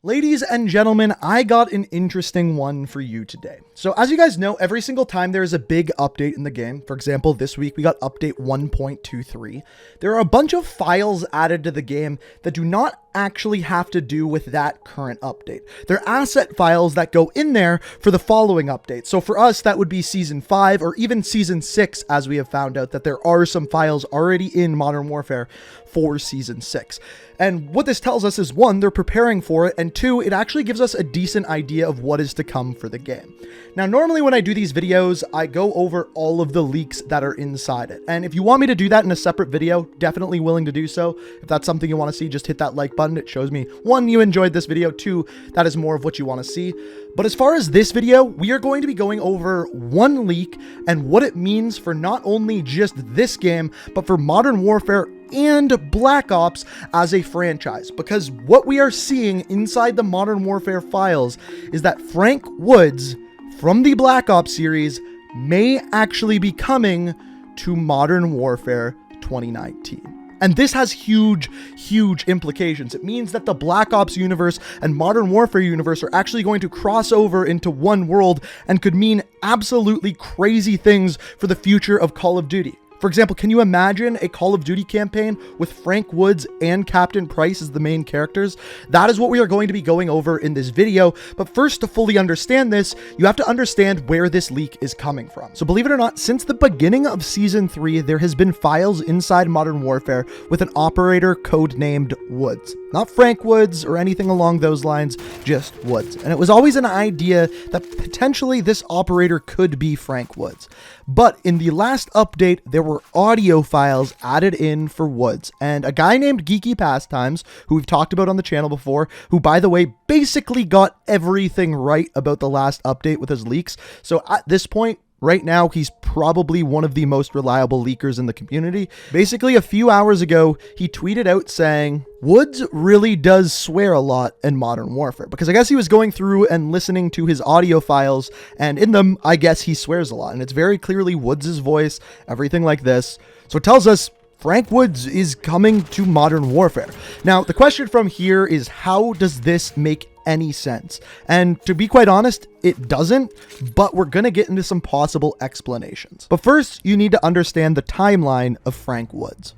Ladies and gentlemen, I got an interesting one for you today. So as you guys know, every single time there is a big update in the game, for example, this week we got update 1.23, there are a bunch of files added to the game that do not actually have to do with that current update. They're asset files that go in there for the following update. So for us, that would be Season 5 or even Season 6, as we have found out that there are some files already in Modern Warfare for Season 6. And what this tells us is, one, they're preparing for it, and two, it actually gives us a decent idea of what is to come for the game. Now, normally when I do these videos, I go over all of the leaks that are inside it. And if you want me to do that in a separate video, definitely willing to do so. If that's something you want to see, just hit that like button. It shows me, one, you enjoyed this video, two, that is more of what you want to see. But as far as this video, we are going to be going over one leak and what it means for not only just this game, but for Modern Warfare and Black Ops as a franchise. Because what we are seeing inside the Modern Warfare files is that Frank Woods from the Black Ops series may actually be coming to Modern Warfare 2019. And this has huge, huge implications. It means that the Black Ops universe and Modern Warfare universe are actually going to cross over into one world and could mean absolutely crazy things for the future of Call of Duty. For example, can you imagine a Call of Duty campaign with Frank Woods and Captain Price as the main characters? That is what we are going to be going over in this video. But first, to fully understand this, you have to understand where this leak is coming from. So believe it or not, since the beginning of Season 3, there has been files inside Modern Warfare with an operator codenamed Woods. Not Frank Woods or anything along those lines, just Woods. And it was always an idea that potentially this operator could be Frank Woods. But in the last update, there were audio files added in for Woods. And a guy named Geeky Pastimes, who we've talked about on the channel before, who, by the way, basically got everything right about the last update with his leaks. So at this point, right now, he's probably one of the most reliable leakers in the community. Basically, a few hours ago, he tweeted out saying, Woods really does swear a lot in Modern Warfare, because I guess he was going through and listening to his audio files, and in them, I guess he swears a lot, and it's very clearly Woods' voice, everything like this. So it tells us Frank Woods is coming to Modern Warfare. Now, the question from here is, how does this make any sense? And to be quite honest, it doesn't, but we're going to get into some possible explanations. But first, you need to understand the timeline of Frank Woods.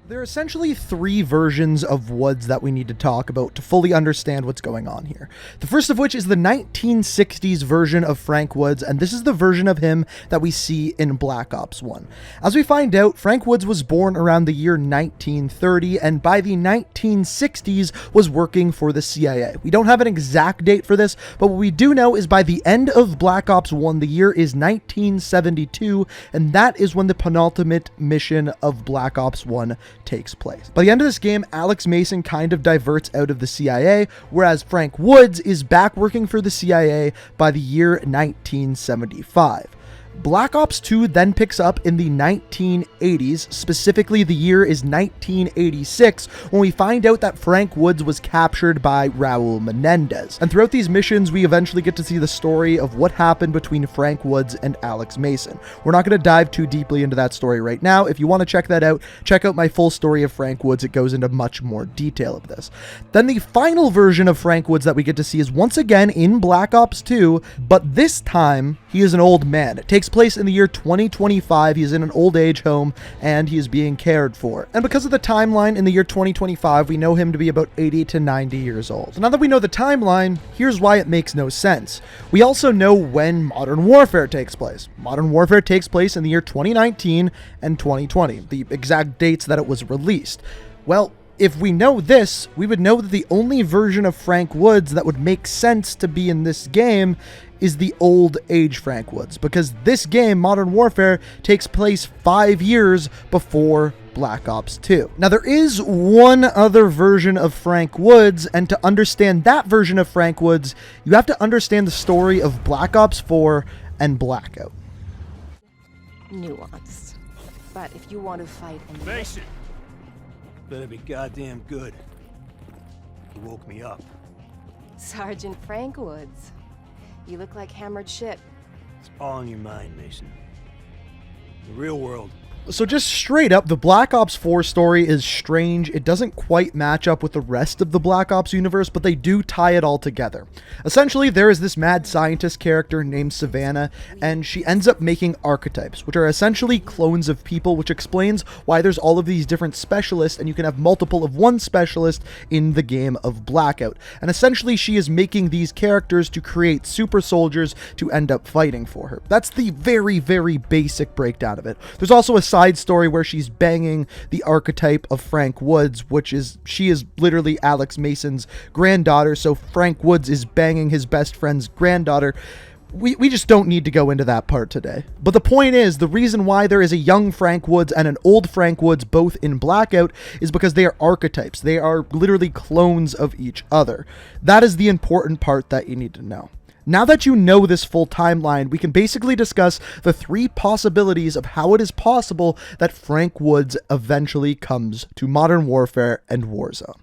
There are essentially three versions of Woods that we need to talk about to fully understand what's going on here. The first of which is the 1960s version of Frank Woods, and this is the version of him that we see in Black Ops 1. As we find out, Frank Woods was born around the year 1930, and by the 1960s was working for the CIA. We don't have an exact date for this, but what we do know is by the end of Black Ops 1, the year is 1972, and that is when the penultimate mission of Black Ops 1 takes place. By the end of this game, Alex Mason kind of diverts out of the CIA, whereas Frank Woods is back working for the CIA by the year 1975. Black Ops 2 then picks up in the 1980s, specifically the year is 1986, when we find out that Frank Woods was captured by Raul Menendez. And throughout these missions, we eventually get to see the story of what happened between Frank Woods and Alex Mason. We're not going to dive too deeply into that story right now. If you want to check that out, check out my full story of Frank Woods. It goes into much more detail of this. Then the final version of Frank Woods that we get to see is once again in Black Ops 2, but this time he is an old man. It takes place in the year 2025. He's in an old age home and he is being cared for. And because of the timeline in the year 2025, we know him to be about 80 to 90 years old. So now that we know the timeline, here's why it makes no sense. We also know when Modern Warfare takes place. Modern Warfare takes place in the year 2019 and 2020, the exact dates that it was released. Well, if we know this, we would know that the only version of Frank Woods that would make sense to be in this game is the old age Frank Woods, because this game, Modern Warfare, takes place 5 years before Black Ops 2. Now, there is one other version of Frank Woods, and to understand that version of Frank Woods, you have to understand the story of Black Ops 4 and Blackout. Nuanced. But if you want to fight and Face it! Better be goddamn good. You woke me up. Sergeant Frank Woods. You look like hammered shit. It's all in your mind, Mason. The real world So just straight up, the Black Ops 4 story is strange. It doesn't quite match up with the rest of the Black Ops universe, but they do tie it all together. Essentially, there is this mad scientist character named Savannah, and she ends up making archetypes, which are essentially clones of people, which explains why there's all of these different specialists, and you can have multiple of one specialist in the game of Blackout. And essentially, she is making these characters to create super soldiers to end up fighting for her. That's the very, very basic breakdown of it. There's also a side story where she's banging the archetype of Frank Woods, she is literally Alex Mason's granddaughter, so Frank Woods is banging his best friend's granddaughter. We just don't need to go into that part today. But the point is, the reason why there is a young Frank Woods and an old Frank Woods both in Blackout is because they are archetypes. They are literally clones of each other. That is the important part that you need to know. Now that you know this full timeline, we can basically discuss the 3 possibilities of how it is possible that Frank Woods eventually comes to Modern Warfare and Warzone.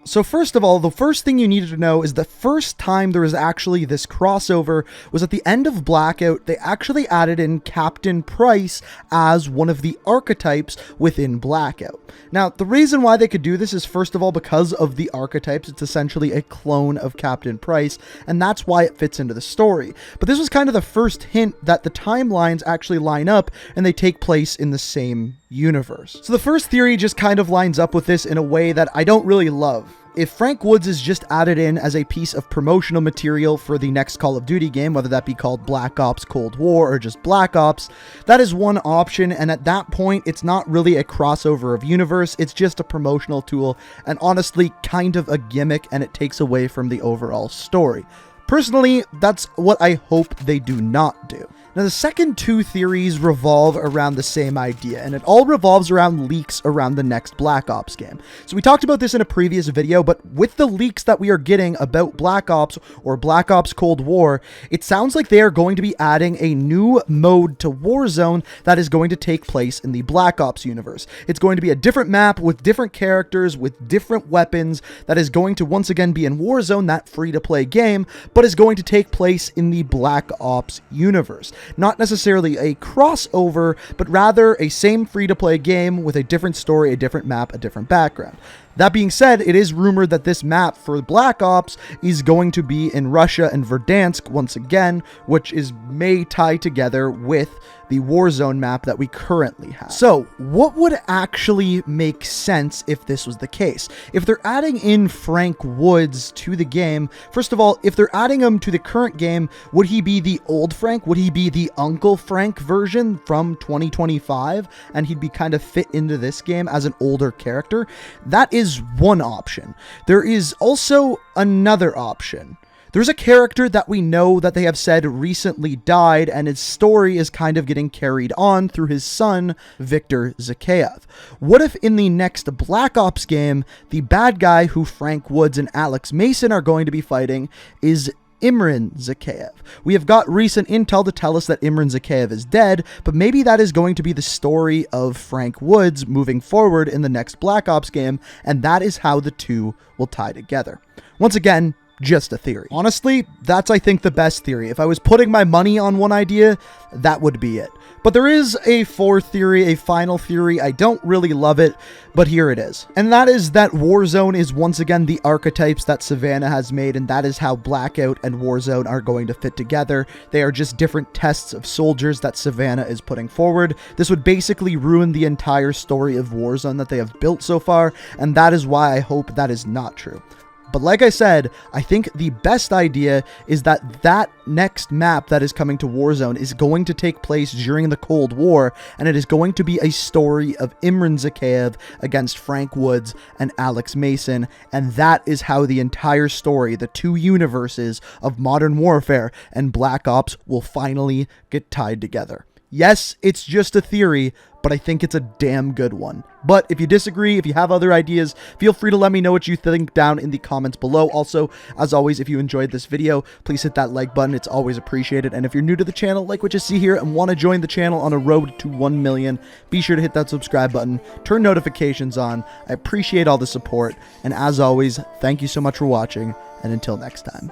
So first of all, the first thing you needed to know is the first time there was actually this crossover was at the end of Blackout. They actually added in Captain Price as one of the archetypes within Blackout. Now, the reason why they could do this is first of all because of the archetypes. It's essentially a clone of Captain Price, and that's why it fits into the story. But this was kind of the first hint that the timelines actually line up and they take place in the same universe. So the first theory just kind of lines up with this in a way that I don't really love. If Frank Woods is just added in as a piece of promotional material for the next Call of Duty game, whether that be called Black Ops Cold War or just Black Ops, that is one option, and at that point, it's not really a crossover of universe, it's just a promotional tool, and honestly, kind of a gimmick, and it takes away from the overall story. Personally, that's what I hope they do not do. Now, the second 2 theories revolve around the same idea, and it all revolves around leaks around the next Black Ops game. So we talked about this in a previous video, but with the leaks that we are getting about Black Ops or Black Ops Cold War, it sounds like they are going to be adding a new mode to Warzone that is going to take place in the Black Ops universe. It's going to be a different map with different characters, with different weapons, that is going to once again be in Warzone, that free-to-play game, but is going to take place in the Black Ops universe. Not necessarily a crossover, but rather a same free-to-play game with a different story, a different map, a different background. That being said, it is rumored that this map for Black Ops is going to be in Russia and Verdansk once again, which may tie together with the Warzone map that we currently have. So, what would actually make sense if this was the case? If they're adding in Frank Woods to the game, first of all, if they're adding him to the current game, would he be the old Frank? Would he be the Uncle Frank version from 2025? And he'd be kind of fit into this game as an older character? That is one option. There is also another option. There's a character that we know that they have said recently died, and his story is kind of getting carried on through his son, Viktor Zakhaev. What if in the next Black Ops game, the bad guy who Frank Woods and Alex Mason are going to be fighting is Imran Zakhaev? We have got recent intel to tell us that Imran Zakhaev is dead, but maybe that is going to be the story of Frank Woods moving forward in the next Black Ops game, and that is how the 2 will tie together. Once again, just a theory. Honestly, that's, I think, the best theory. If I was putting my money on one idea, that would be it. But there is a 4th theory, a final theory. I don't really love it, but here it is. And that is that Warzone is once again the archetypes that Savannah has made, and that is how Blackout and Warzone are going to fit together. They are just different tests of soldiers that Savannah is putting forward. This would basically ruin the entire story of Warzone that they have built so far, and that is why I hope that is not true. But like I said, I think the best idea is that that next map that is coming to Warzone is going to take place during the Cold War, and it is going to be a story of Imran Zakhaev against Frank Woods and Alex Mason, and that is how the entire story, the 2 universes of Modern Warfare and Black Ops, will finally get tied together. Yes, it's just a theory, but I think it's a damn good one. But if you disagree, if you have other ideas, feel free to let me know what you think down in the comments below. Also, as always, if you enjoyed this video, please hit that like button. It's always appreciated. And if you're new to the channel, like what you see here, and want to join the channel on a road to 1 million, be sure to hit that subscribe button, turn notifications on. I appreciate all the support. And as always, thank you so much for watching. And until next time,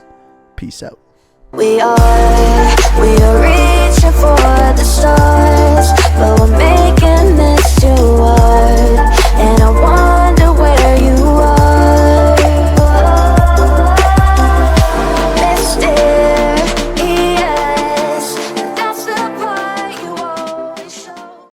peace out. We are real. reaching for the stars, but we're making it